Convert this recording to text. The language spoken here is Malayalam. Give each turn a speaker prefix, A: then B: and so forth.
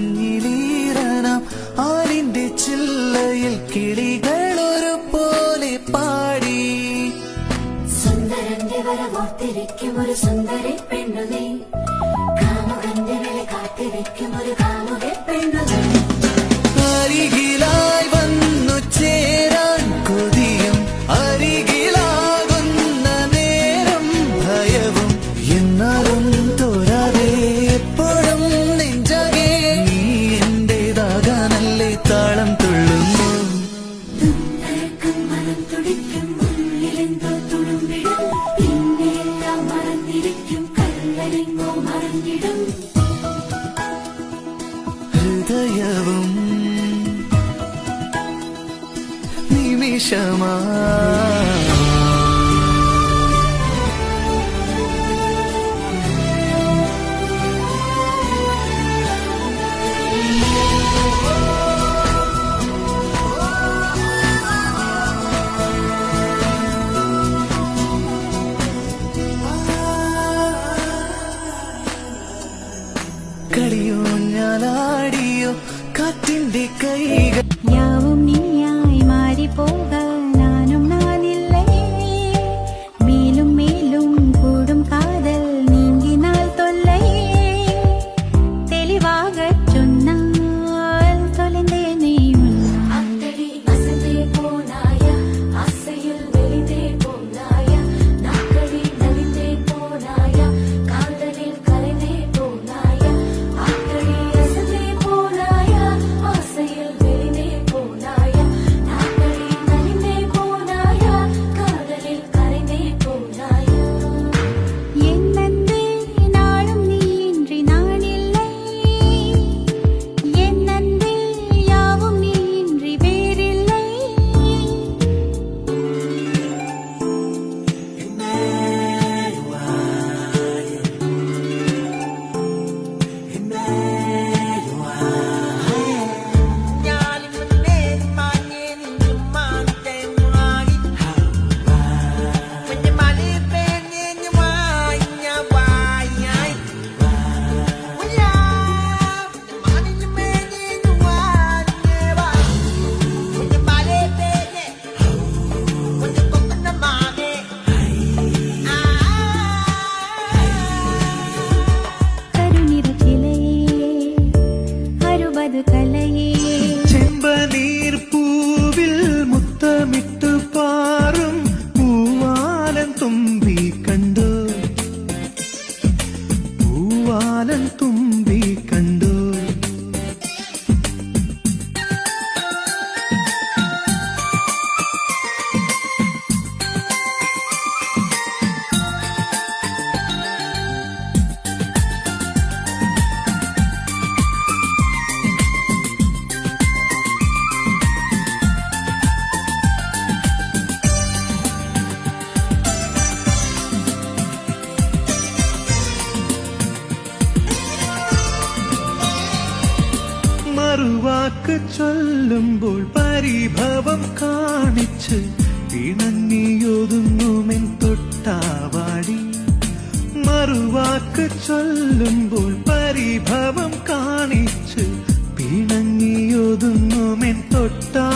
A: ഇളമഞ്ഞിലീറനാം ആലിന്റെ ചില്ലയിൽ കിളികളൊരു പോലെ പാടി.
B: സുന്ദരന്റെ വരവോർത്തിരിക്കും ഒരു സുന്ദരി പെണ്ണുനീ, കാമുകന്റെ വില കാത്തിരിക്കും ഒരു കാമുക പെണ്ണുനീ.
A: അരികിലായി വന്നു ചേരാൻ കൊതിയും അരികിലാകുന്ന നേരം ഭയവും, എന്നാലും തോരാതെ എപ്പോഴും നെഞ്ചാകെ നീ എന്റേതാകാനല്ലേ താളം തുള്ളുന്നു.
B: തരക്കം മനം തുടിക്കും, ഉള്ളിലെന്തോ തുളുമ്പിടും, പിന്നെയെല്ലാം മറന്നിരിക്കും, കല്ലറിങ്ങോ മറഞ്ഞിടും.
A: ഹൃദയവും നിമിഷമാ കളിയൂഞ്ഞാലാടിയോ കാറ്റിന്റെ കൈകൾ.
C: யாவும் நீயாய் மாறி போக நானும் நான் இல்லை, மேலும் மேலும் கூடும் காதல் நீங்கினால் தொல்லை, தெளிவாகச் சொன்னால் தொலைந்தேனே உன்னால்.
B: அத்தடி அசந்தே போனாயா, ஆசையில் வெளிந்தே போனாயா, நாட்களி நலிந்தே போனாயா, காதலில் கரைந்தே போனாயா. அத்தடி அசந்தே போனாயா, ஆசையில் வெளிந்தே போனாயா, நாட்களி நலிந்தே போனாயா, காதலில் கரைந்தே போனாயா.
C: என் அன்பே நாளும் நீ இன்றி நான் இல்லை, என் அன்பே யாவும் நீ இன்றி வேறில்லை. கருநிறச் சிலையே, அறுபது கலையே,
A: ചെമ്പനീർ പൂവിൽ മുത്തമിട്ടു പാറും പൂവാലൻ തുമ്പി കണ്ടു, പൂവാലൻ തുമ്പി കണ്ടു. മറുവാക്ക് ചൊല്ലുമ്പോൾ പരിഭവം കാണിച്ച് പിണങ്ങിയൊതുങ്ങുമെൻ തൊട്ടാവാടി. മറുവാക്ക് ചൊല്ലുമ്പോൾ പരിഭവം കാണിച്ച് പിണങ്ങിയൊതുങ്ങുമെൻ തൊട്ടാ